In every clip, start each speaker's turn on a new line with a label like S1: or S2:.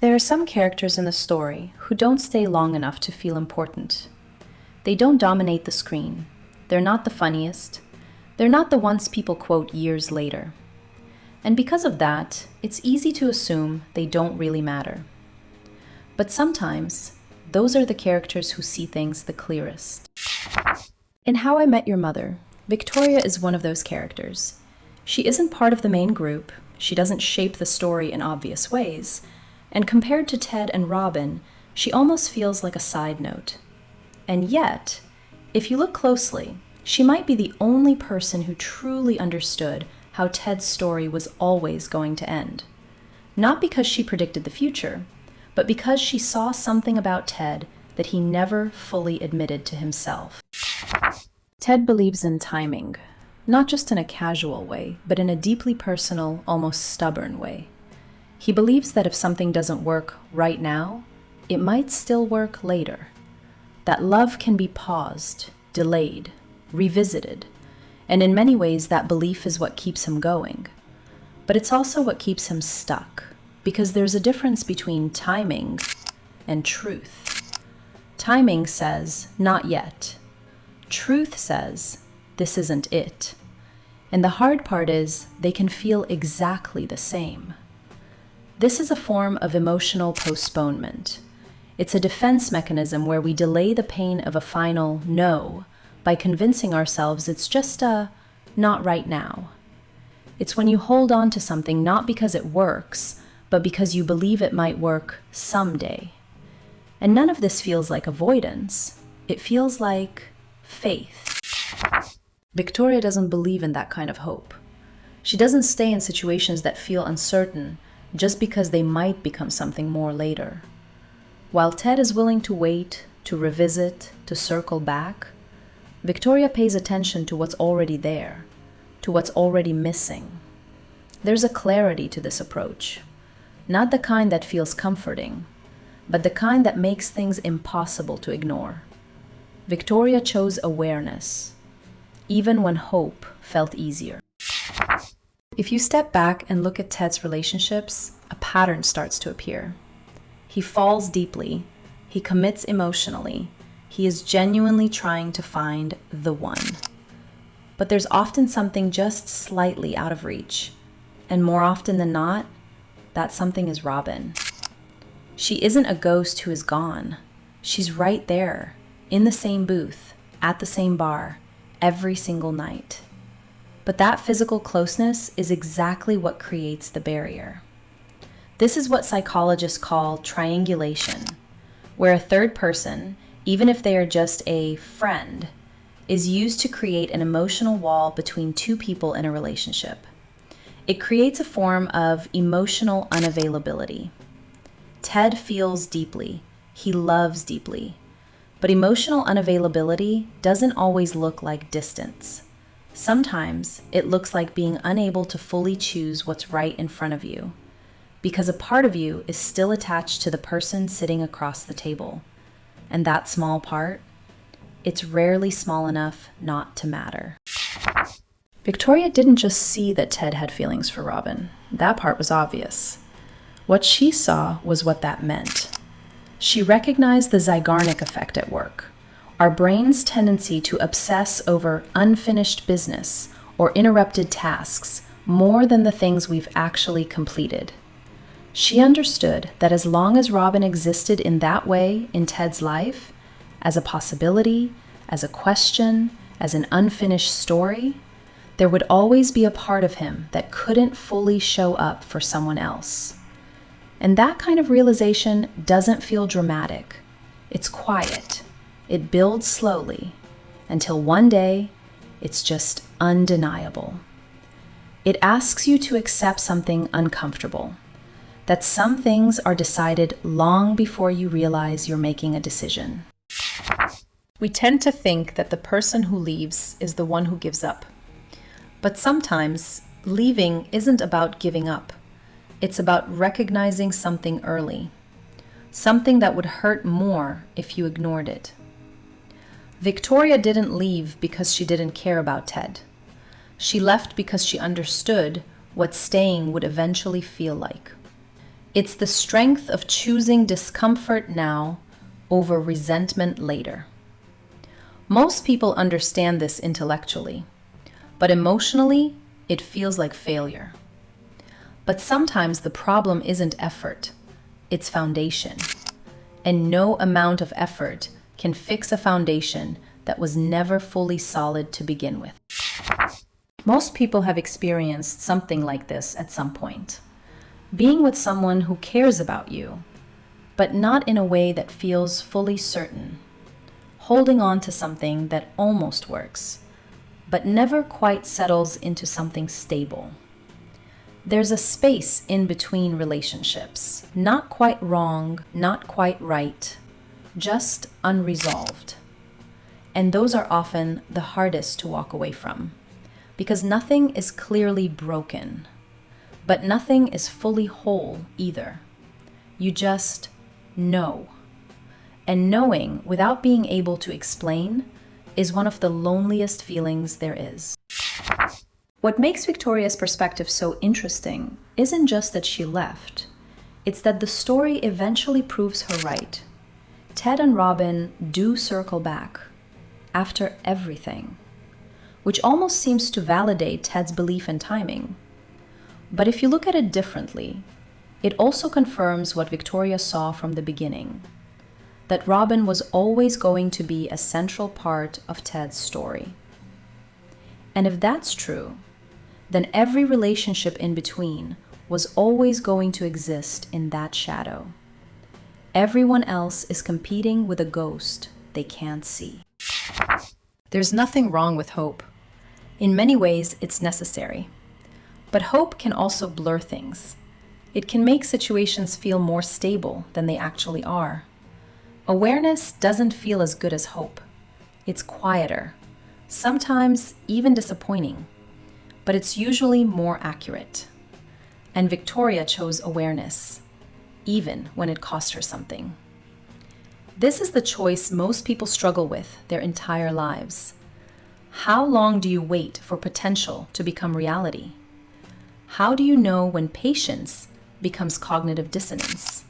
S1: There are some characters in the story who don't stay long enough to feel important. They don't dominate the screen. They're not the funniest. They're not the ones people quote years later. And because of that, it's easy to assume they don't really matter. But sometimes, those are the characters who see things the clearest. In How I Met Your Mother, Victoria is one of those characters. She isn't part of the main group, she doesn't shape the story in obvious ways, and compared to Ted and Robin, she almost feels like a side note. And yet, if you look closely, she might be the only person who truly understood how Ted's story was always going to end. Not because she predicted the future, but because she saw something about Ted that he never fully admitted to himself. Ted believes in timing, not just in a casual way, but in a deeply personal, almost stubborn way. He believes that if something doesn't work right now, it might still work later. That love can be paused, delayed, revisited, and in many ways that belief is what keeps him going. But it's also what keeps him stuck, because there's a difference between timing and truth. Timing says, not yet. Truth says, this isn't it. And the hard part is, they can feel exactly the same. This is a form of emotional postponement. It's a defense mechanism where we delay the pain of a final no by convincing ourselves it's just a not right now. It's when you hold on to something not because it works, but because you believe it might work someday. And none of this feels like avoidance. It feels like faith. Victoria doesn't believe in that kind of hope. She doesn't stay in situations that feel uncertain just because they might become something more later. While Ted is willing to wait, to revisit, to circle back, Victoria pays attention to what's already there, to what's already missing. There's a clarity to this approach, not the kind that feels comforting, but the kind that makes things impossible to ignore. Victoria chose awareness, even when hope felt easier. If you step back and look at Ted's relationships, a pattern starts to appear. He falls deeply, he commits emotionally, he is genuinely trying to find the one. But there's often something just slightly out of reach, and more often than not, that something is Robin. She isn't a ghost who is gone. She's right there, in the same booth, at the same bar, every single night. But that physical closeness is exactly what creates the barrier. This is what psychologists call triangulation, where a third person, even if they are just a friend, is used to create an emotional wall between two people in a relationship. It creates a form of emotional unavailability. Ted feels deeply, he loves deeply, but emotional unavailability doesn't always look like distance. Sometimes it looks like being unable to fully choose what's right in front of you, because a part of you is still attached to the person sitting across the table. And that small part, it's rarely small enough not to matter. Victoria didn't just see that Ted had feelings for Robin. That part was obvious. What she saw was what that meant. She recognized the Zeigarnik effect at work, our brain's tendency to obsess over unfinished business or interrupted tasks more than the things we've actually completed. She understood that as long as Robin existed in that way in Ted's life, as a possibility, as a question, as an unfinished story, there would always be a part of him that couldn't fully show up for someone else. And that kind of realization doesn't feel dramatic. It's quiet. It builds slowly until one day it's just undeniable. It asks you to accept something uncomfortable, that some things are decided long before you realize you're making a decision. We tend to think that the person who leaves is the one who gives up. But sometimes leaving isn't about giving up. It's about recognizing something early, something that would hurt more if you ignored it. Victoria didn't leave because she didn't care about Ted. She left because she understood what staying would eventually feel like. It's the strength of choosing discomfort now over resentment later. Most people understand this intellectually, but emotionally, it feels like failure. But sometimes the problem isn't effort, it's foundation. And no amount of effort can fix a foundation that was never fully solid to begin with. Most people have experienced something like this at some point. Being with someone who cares about you, but not in a way that feels fully certain. Holding on to something that almost works, but never quite settles into something stable. There's a space in between relationships, not quite wrong, not quite right, just unresolved. And those are often the hardest to walk away from, because nothing is clearly broken, but nothing is fully whole either. You just know. And knowing without being able to explain is one of the loneliest feelings there is. What makes Victoria's perspective so interesting isn't just that she left, it's that the story eventually proves her right. Ted and Robin do circle back after everything, which almost seems to validate Ted's belief in timing. But if you look at it differently, it also confirms what Victoria saw from the beginning, that Robin was always going to be a central part of Ted's story. And if that's true, then every relationship in between was always going to exist in that shadow. Everyone else is competing with a ghost they can't see. There's nothing wrong with hope. In many ways, it's necessary. But hope can also blur things. It can make situations feel more stable than they actually are. Awareness doesn't feel as good as hope. It's quieter, sometimes even disappointing, but it's usually more accurate. And Victoria chose awareness, even when it cost her something. This is the choice most people struggle with their entire lives. How long do you wait for potential to become reality? How do you know when patience becomes cognitive dissonance?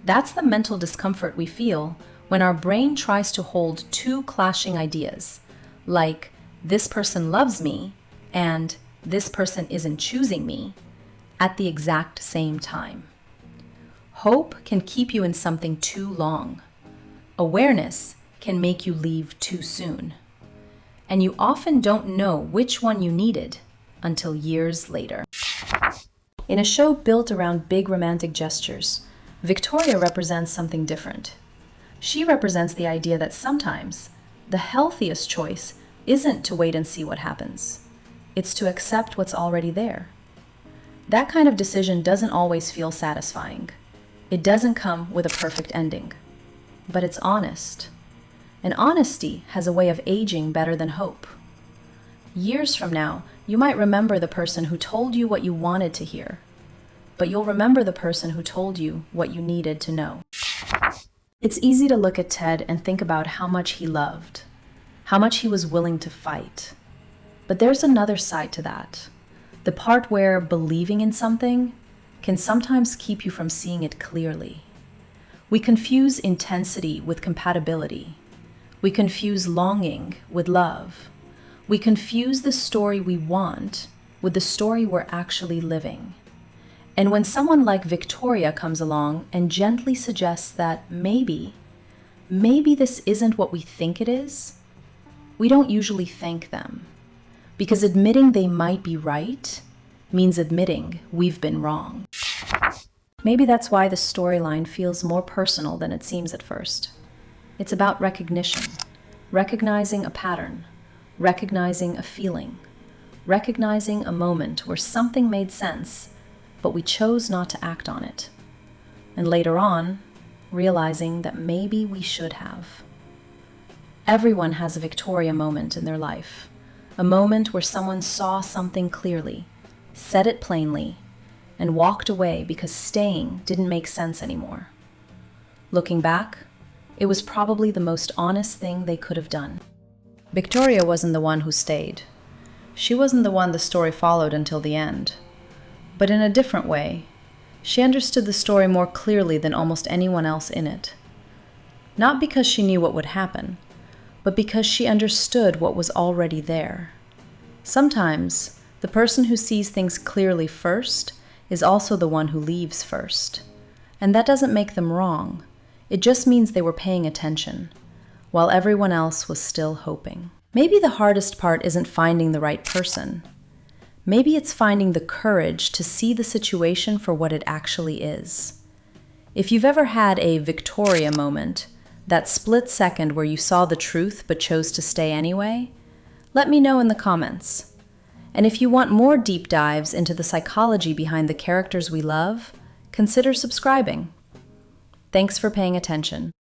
S1: That's the mental discomfort we feel when our brain tries to hold two clashing ideas, like this person loves me and this person isn't choosing me, at the exact same time. Hope can keep you in something too long. Awareness can make you leave too soon. And you often don't know which one you needed until years later. In a show built around big romantic gestures, Victoria represents something different. She represents the idea that sometimes the healthiest choice isn't to wait and see what happens. It's to accept what's already there. That kind of decision doesn't always feel satisfying. It doesn't come with a perfect ending. But it's honest. And honesty has a way of aging better than hope. Years from now, you might remember the person who told you what you wanted to hear, but you'll remember the person who told you what you needed to know. It's easy to look at Ted and think about how much he loved, how much he was willing to fight. But there's another side to that, the part where believing in something can sometimes keep you from seeing it clearly. We confuse intensity with compatibility. We confuse longing with love. We confuse the story we want with the story we're actually living. And when someone like Victoria comes along and gently suggests that maybe this isn't what we think it is, we don't usually thank them. Because admitting they might be right means admitting we've been wrong. Maybe that's why the storyline feels more personal than it seems at first. It's about recognition, recognizing a pattern, recognizing a feeling, recognizing a moment where something made sense, but we chose not to act on it. And later on, realizing that maybe we should have. Everyone has a Victoria moment in their life, a moment where someone saw something clearly, said it plainly, and walked away because staying didn't make sense anymore. Looking back, it was probably the most honest thing they could have done. Victoria wasn't the one who stayed. She wasn't the one the story followed until the end. But in a different way, She understood the story more clearly than almost anyone else in it. Not because she knew what would happen, but because she understood what was already there. Sometimes, the person who sees things clearly first is also the one who leaves first. And that doesn't make them wrong. It just means they were paying attention, while everyone else was still hoping. Maybe the hardest part isn't finding the right person. Maybe it's finding the courage to see the situation for what it actually is. If you've ever had a Victoria moment, that split second where you saw the truth but chose to stay anyway, let me know in the comments. And if you want more deep dives into the psychology behind the characters we love, consider subscribing. Thanks for paying attention.